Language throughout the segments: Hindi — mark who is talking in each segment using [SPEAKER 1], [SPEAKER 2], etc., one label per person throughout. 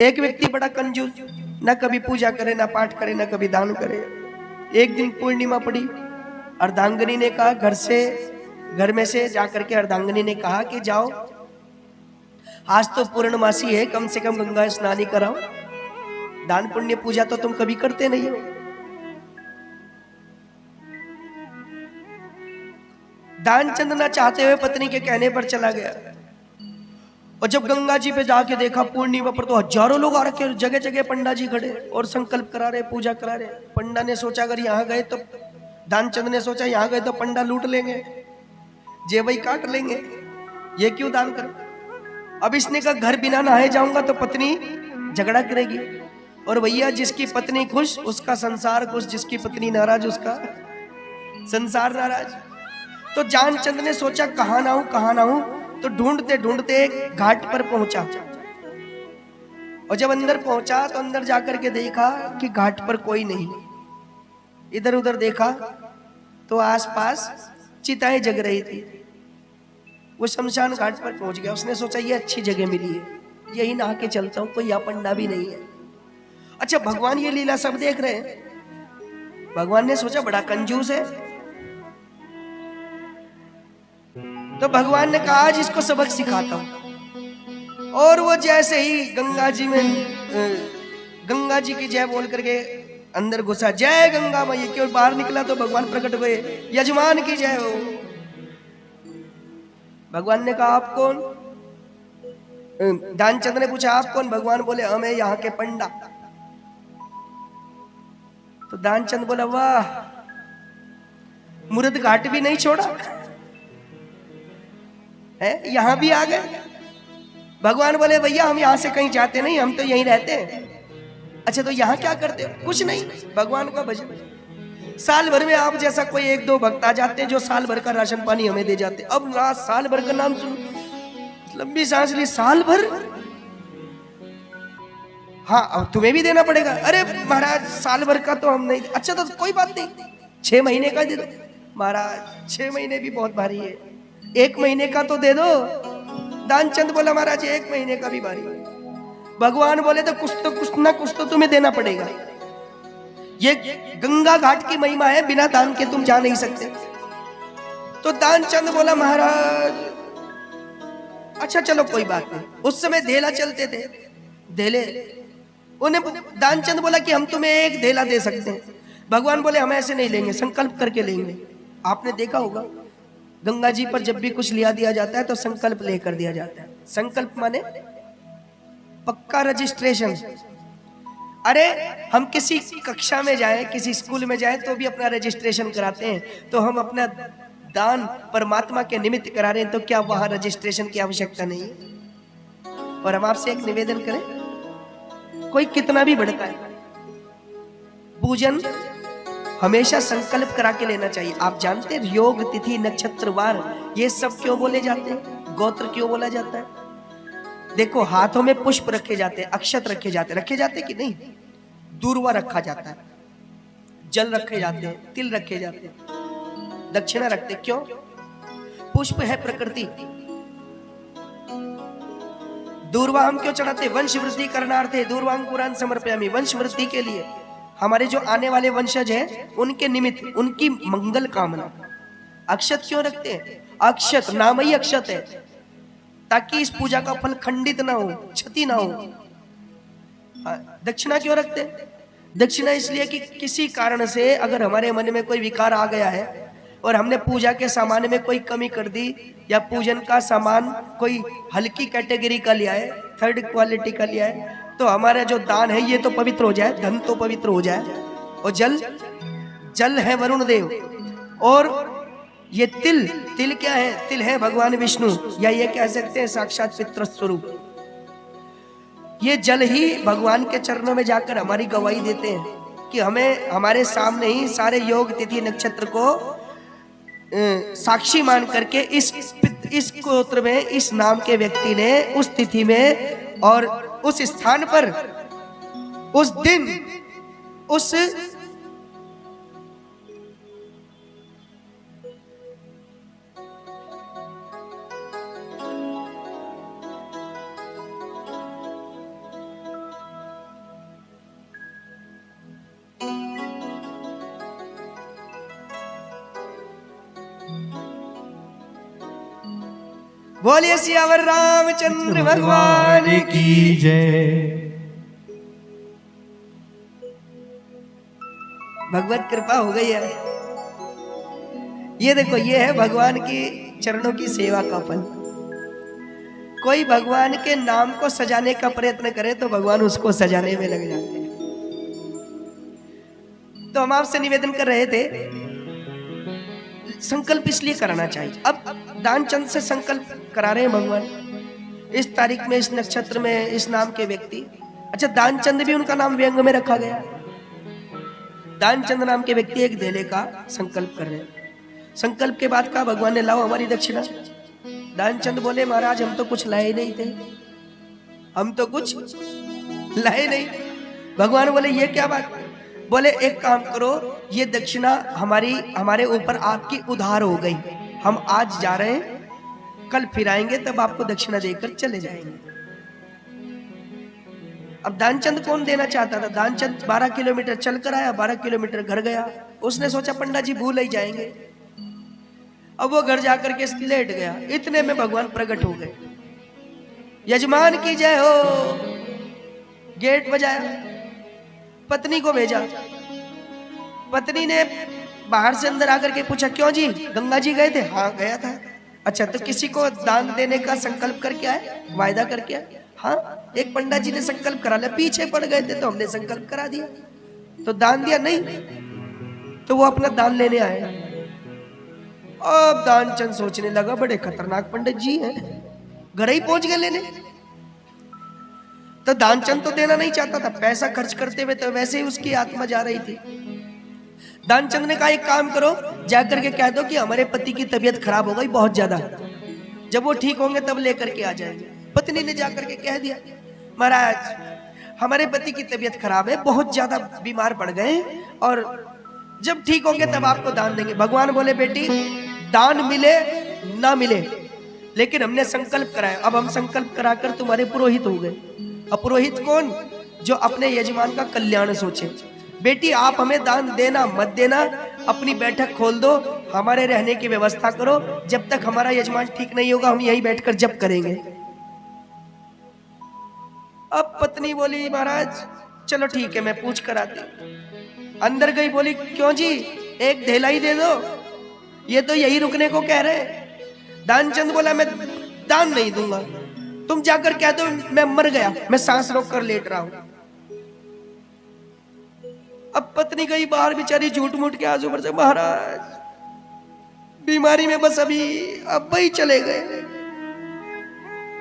[SPEAKER 1] एक व्यक्ति बड़ा कंजूस, न कभी पूजा करे, न पाठ करे, न कभी दान करे। एक दिन पूर्णिमा पड़ी, अर्धांगिनी ने कहा घर में से जाकर के अर्धांगिनी ने कहा कि जाओ, आज तो पूर्णमासी है, कम से कम गंगा स्नान कराओ। दान पुण्य पूजा तो तुम कभी करते नहीं हो। दान चंदना चाहते हुए पत्नी के कहने पर चला गया, और जब गंगा जी पे जाके देखा पूर्णिमा पर, तो हजारों लोग आ रखे, जगह जगह पंडा जी खड़े और संकल्प करा रहे, पूजा करा रहे। पंडा ने सोचा अगर यहाँ गए तो, दानचंद ने सोचा यहाँ गए तो पंडा लूट लेंगे, जेब ही काट लेंगे, ये क्यों दान कर। अब इसने कहा घर बिना नहाए जाऊंगा तो पत्नी झगड़ा करेगी, और भैया जिसकी पत्नी खुश उसका संसार खुश, जिसकी पत्नी नाराज उसका संसार नाराज। तो जानचंद ने सोचा कहां ना हूं, तो ढूंढते ढूंढते एक घाट पर पहुंचा, और जब अंदर पहुंचा तो अंदर जाकर के देखा कि घाट पर कोई नहीं। इधर उधर देखा तो आसपास चिताएं जग रही थी। वो शमशान घाट पर पहुंच गया। उसने सोचा ये अच्छी जगह मिली है, यही नहा के चलता हूं, कोई यहाँ पंडा भी नहीं है। अच्छा, भगवान ये लीला सब देख रहे हैं। भगवान ने सोचा बड़ा कंजूस है, तो भगवान ने कहा आज इसको सबक सिखाता हूं। और वो जैसे ही गंगा जी की जय बोल करके अंदर घुसा, जय गंगा मैया की, और बाहर निकला तो भगवान प्रकट हुए, यजमान की जय हो। भगवान ने कहा आप कौन? दानचंद ने पूछा आप कौन? भगवान बोले हम है यहाँ के पंडा। तो दानचंद बोला वाह, मुर्द घाट भी नहीं छोड़ा है, यहां भी आ गए। भगवान बोले भैया हम यहां से कहीं जाते नहीं, हम तो यहीं रहते हैं। अच्छा तो यहां क्या करते हो? कुछ नहीं, भगवान का भजन। साल भर में आप जैसा कोई एक दो भक्त आ जाते हैं जो साल भर का राशन पानी हमें दे जाते। अब ना साल भर का नाम सुन, लंबी सांस ली, साल भर? हाँ अब तुम्हें भी देना पड़ेगा। अरे महाराज साल भर का तो हम नहीं। अच्छा तो कोई बात नहीं, 6 महीने का दे दो। महाराज 6 महीने भी बहुत भारी है, 1 महीने का तो दे दो। दानचंद बोला महाराज 1 महीने का भी भारी। भगवान बोले तो कुछ तो तुम्हें देना पड़ेगा। ये गंगा घाट की महिमा है, बिना दान के तुम जा नहीं सकते। तो दानचंद बोला महाराज अच्छा चलो कोई बात नहीं। उस समय धेला चलते थे, धेले। उन्हें दानचंद बोला कि हम तुम्हें 1 धेला दे सकते हैं। भगवान बोले हम ऐसे नहीं लेंगे, संकल्प करके लेंगे। आपने देखा होगा गंगा जी पर जब भी कुछ लिया दिया जाता है तो संकल्प लेकर दिया जाता है। संकल्प माने पक्का रजिस्ट्रेशन। अरे हम किसी कक्षा में जाए, किसी स्कूल में जाए तो भी अपना रजिस्ट्रेशन कराते हैं। तो हम अपना दान परमात्मा के निमित्त करा रहे हैं, तो क्या वहां रजिस्ट्रेशन की आवश्यकता नहीं है? और हम आपसे एक निवेदन करें, कोई कितना भी बढ़ता है, पूजन हमेशा संकल्प करा के लेना चाहिए। आप जानते हैं योग तिथि नक्षत्र वार ये सब क्यों बोले जाते हैं, गोत्र क्यों बोला जाता है? देखो हाथों में पुष्प रखे जाते हैं, अक्षत रखे जाते कि नहीं, दूर्वा रखा जाता है, जल रखे जाते हैं, तिल रखे जाते हैं, दक्षिणा रखते। क्यों? पुष्प है प्रकृति। दूर्वा हम क्यों चढ़ाते? वंश वृद्धि करनार्थे दूर्वांकुरान समर्पयामि। वंश वृद्धि के लिए, हमारे जो आने वाले वंशज हैं उनके निमित्त, उनकी मंगल कामना। अक्षत क्यों रखते हैं? अक्षत नाम ही अक्षत है, ताकि इस पूजा का फल खंडित ना हो, क्षति ना हो। दक्षिणा क्यों रखते हैं? दक्षिणा इसलिए कि किसी कारण से अगर हमारे मन में कोई विकार आ गया है और हमने पूजा के सामान में कोई कमी कर दी, या पूजन का सामान कोई हल्की कैटेगरी का लिया है, 3rd क्वालिटी का लिया है, तो हमारा जो दान है ये तो पवित्र हो जाए, धन तो पवित्र हो जाए। और जल है वरुण देव, और ये तिल क्या है? तिल है भगवान विष्णु, या ये कह सकते हैं साक्षात पितृ स्वरूप। ये जल ही भगवान के चरणों में जाकर हमारी गवाही देते हैं कि हमें हमारे सामने ही सारे योग तिथि नक्षत्र को साक्षी मान करके इस गोत्र में इस नाम के व्यक्ति ने उस तिथि में और उस स्थान पर उस दिन उस बोलिए सियावर रामचंद्र भगवान की
[SPEAKER 2] जय।
[SPEAKER 1] भगवत कृपा हो गई है। ये देखो, ये है भगवान की चरणों की सेवा का फल। कोई भगवान के नाम को सजाने का प्रयत्न करे तो भगवान उसको सजाने में लग जाते हैं। तो हम आपसे निवेदन कर रहे थे, संकल्प इसलिए कराना चाहिए। अब दानचंद से संकल्प करा रहे हैं भगवान, इस तारीख में, इस नक्षत्र में, इस नाम के व्यक्ति। अच्छा, दानचंद भी उनका नाम व्यंग में रखा गया। दानचंद नाम के व्यक्ति एक देने का संकल्प कर रहे हैं। संकल्प के बाद कहा भगवान ने, लाओ हमारी दक्षिणा। दानचंद बोले, महाराज हम तो कुछ लाए नहीं थे, हम तो कुछ लाए नहीं। भगवान बोले, ये क्या बात? बोले, एक काम करो, ये दक्षिणा हमारे ऊपर आपकी उधार हो गई। हम आज जा रहे हैं, कल फिर आएंगे, तब आपको दक्षिणा देकर चले जाएंगे। अब दानचंद कौन देना चाहता था? दानचंद 12 किलोमीटर चल कर आया, 12 किलोमीटर घर गया। उसने सोचा पंडा जी भूल ही जाएंगे। अब वो घर जाकर के लेट गया। इतने में भगवान प्रकट हो गए। यजमान की जय हो। गेट बजाया, पत्नी को भेजा। पत्नी ने बाहर से अंदर आकर के पूछा, क्यों जी, गंगा जी गए थे? हाँ गया था। अच्छा, तो किसी को दान देने का संकल्प करके आए, वायदा करके आए? हाँ, एक पंडा जी ने संकल्प करा लिया, पीछे पड़ गए थे तो हमने संकल्प करा दिया। तो दान दिया नहीं, तो वो अपना दान लेने आए। अब दानचंद सोचने लगा, बड़े खतरनाक पंडित जी हैं, घर ही पहुंच गए लेने। तो दानचंद तो देना नहीं चाहता था, पैसा खर्च करते हुए तो वैसे ही उसकी आत्मा जा रही थी। दानचंद ने कहा, एक काम करो, जाकर के कह दो कि हमारे पति की तबीयत खराब हो गई बहुत ज्यादा, जब वो ठीक होंगे तब लेकर के आ जाएंगे। पत्नी ने जाकर के कह दिया, महाराज हमारे पति की तबीयत खराब है, बहुत ज्यादा बीमार पड़ गए, और जब ठीक होंगे तब आपको दान देंगे। भगवान बोले, बेटी दान मिले ना मिले, लेकिन हमने संकल्प कराया। अब हम संकल्प कराकर तुम्हारे पुरोहित हो गए। अब पुरोहित कौन? जो अपने यजमान का कल्याण सोचे। बेटी आप हमें दान देना मत देना, अपनी बैठक खोल दो, हमारे रहने की व्यवस्था करो, जब तक हमारा यजमान ठीक नहीं होगा हम यहीं बैठकर जप करेंगे। अब पत्नी बोली, महाराज चलो ठीक है, मैं पूछ कर आती। अंदर गई, बोली, क्यों जी, एक ढेला ही दे दो, ये तो यही रुकने को कह रहे। दानचंद बोला, मैं दान नहीं दूंगा, तुम जाकर कह दो मैं मर गया, मैं सांस रोक कर लेट रहा हूं। अब पत्नी गई बाहर, बेचारी झूठ मूठ के आंसू भर से, महाराज बीमारी में बस अभी अब ही चले गए।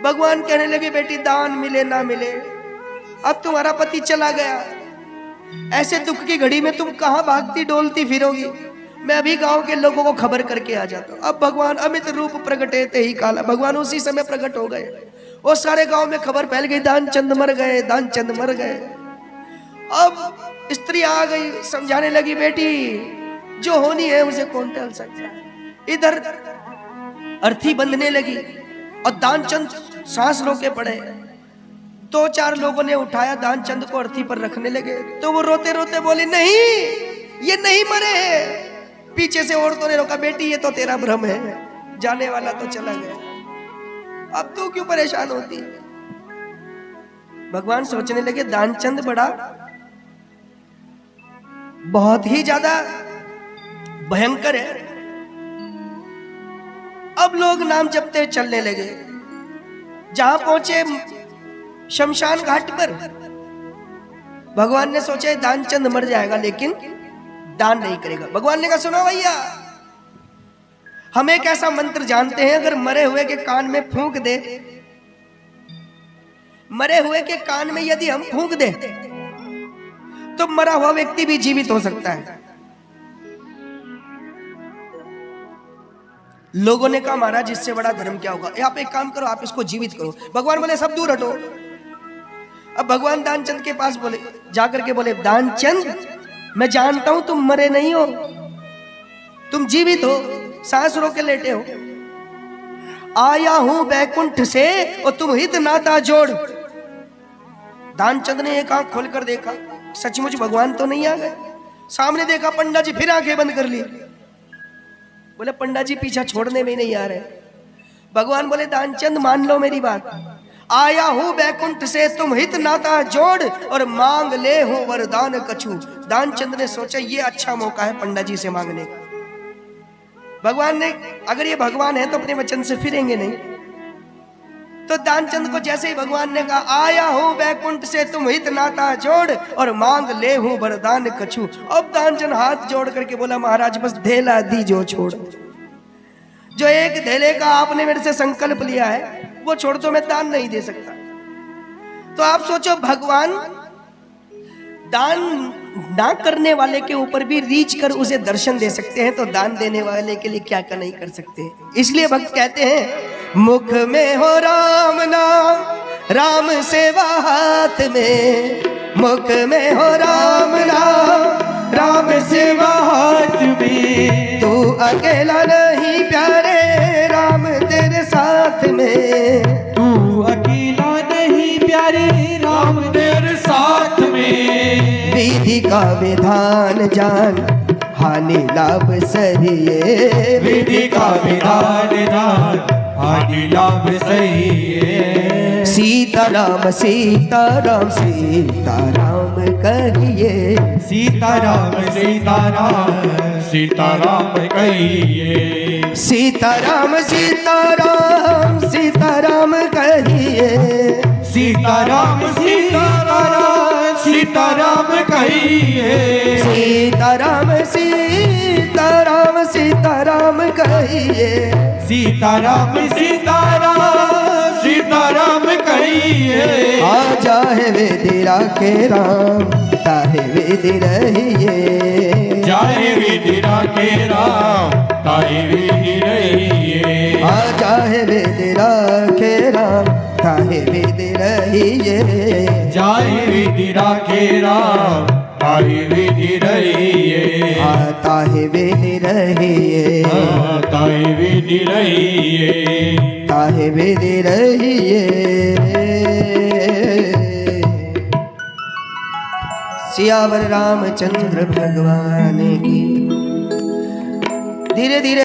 [SPEAKER 1] भगवान कहने लगे, बेटी दान मिले ना मिले, अब तुम्हारा पति चला गया, ऐसे दुख की घड़ी में तुम कहां भागती डोलती फिरोगी? मैं अभी गांव के लोगों को खबर करके आ जाता हूं। अब भगवान अमित रूप प्रगटे ते ही काला, भगवान उसी समय प्रकट हो गए और सारे गांव में खबर फैल गई, दानचंद मर गए, दानचंद मर गए। अब स्त्री आ गई, समझाने लगी, बेटी जो होनी है उसे कौन टाल सकता है। इधर अर्थी बंधने लगी और दानचंद सांस रोके पड़े। 2-4 लोगों ने उठाया, दानचंद को अर्थी पर रखने लगे, तो वो रोते रोते बोले, नहीं ये नहीं मरे हैं। पीछे से औरतों ने रोका, बेटी ये तो तेरा भ्रम है, जाने वाला तो चला गया, अब तू क्यों परेशान होती? भगवान सोचने लगे, दानचंद बड़ा बहुत ही ज्यादा भयंकर है। अब लोग नाम जपते चलने लगे। जहां पहुंचे शमशान घाट पर, भगवान ने सोचा दानचंद मर जाएगा लेकिन दान नहीं करेगा। भगवान ने कहा, सुनो भैया, हम एक ऐसा मंत्र जानते हैं, अगर मरे हुए के कान में फूंक दे, मरे हुए के कान में यदि हम फूंक दे तो मरा हुआ व्यक्ति भी जीवित हो सकता है। लोगों ने कहा, महाराज इससे बड़ा धर्म क्या होगा, आप एक काम करो, आप इसको जीवित करो। भगवान बोले, सब दूर हटो। अब भगवान दानचंद के पास बोले, जाकर के बोले, दानचंद मैं जानता हूं तुम मरे नहीं हो, तुम जीवित हो, सांस रोके लेटे हो। आया हूं बैकुंठ से और तुम हित नाता जोड़। दानचंद ने एक आंख खोलकर देखा, सचमुच भगवान तो नहीं आ गए। सामने देखा पंडा जी, फिर आंखें बंद कर ली। बोले, पंडा जी पीछा छोड़ने में नहीं आ रहे। भगवान बोले दानचंद मान लो मेरी बात, आया हूं बैकुंठ से तुम हित नाता जोड़ और मांग ले हूं वरदान कछु। दानचंद ने सोचा ये अच्छा मौका है पंडा जी से मांगने का। भगवान ने, अगर ये भगवान है तो अपने वचन से फिरेंगे नहीं। तो दानचंद को जैसे ही भगवान ने कहा आया हूं बैकुंठ से तुम हित नाता जोड़ और मांग ले हूं वरदान कछु, अब दानचंद हाथ जोड़ करके बोला महाराज बस धेला दी जो छोड़, जो एक धेले का आपने मेरे से संकल्प लिया है वो छोड़ तो मैं दान नहीं दे सकता। तो आप सोचो भगवान दान ना करने वाले के ऊपर भी रीच कर उसे दर्शन दे सकते हैं, तो दान देने वाले के लिए क्या क्या नहीं कर सकते। इसलिए भक्त कहते हैं मुख में हो राम नाम राम सेवा हाथ में, मुख में हो राम नाम राम सेवा हाथ में, तू अकेला नहीं प्यारे राम तेरे साथ में,
[SPEAKER 2] तू अकेला नहीं प्यारे राम तेरे साथ में,
[SPEAKER 1] विधि का विधान जान हानि लाभ सरिये,
[SPEAKER 2] विधि का विधान जान हानि लाभ सहिए,
[SPEAKER 1] सीताराम सीताराम सीताराम कहिए,
[SPEAKER 2] सीताराम सीताराम सीताराम कहिए,
[SPEAKER 1] सीताराम सीताराम सीताराम कहिए,
[SPEAKER 2] सीताराम सीताराम सीताराम कहिए,
[SPEAKER 1] सीताराम सीताराम सीताराम कहिए,
[SPEAKER 2] सीताराम सीताराम सीताराम कहिए,
[SPEAKER 1] आ जाहे वेदी राखे राम ताहे वेदी रहिए,
[SPEAKER 2] जाहे विधि राखे राम ताहि विधि रहिए,
[SPEAKER 1] आ जाहे वेदी राखे राम ताहे वेदी रहिए,
[SPEAKER 2] जाहे विधि राखे राम ताहि विधि रहिए,
[SPEAKER 1] ताहे वेदी रहिए,
[SPEAKER 2] ताहि विधि रहिए,
[SPEAKER 1] ताहे वेदी रहिए। सियावर रामचंद्र भगवान की। धीरे धीरे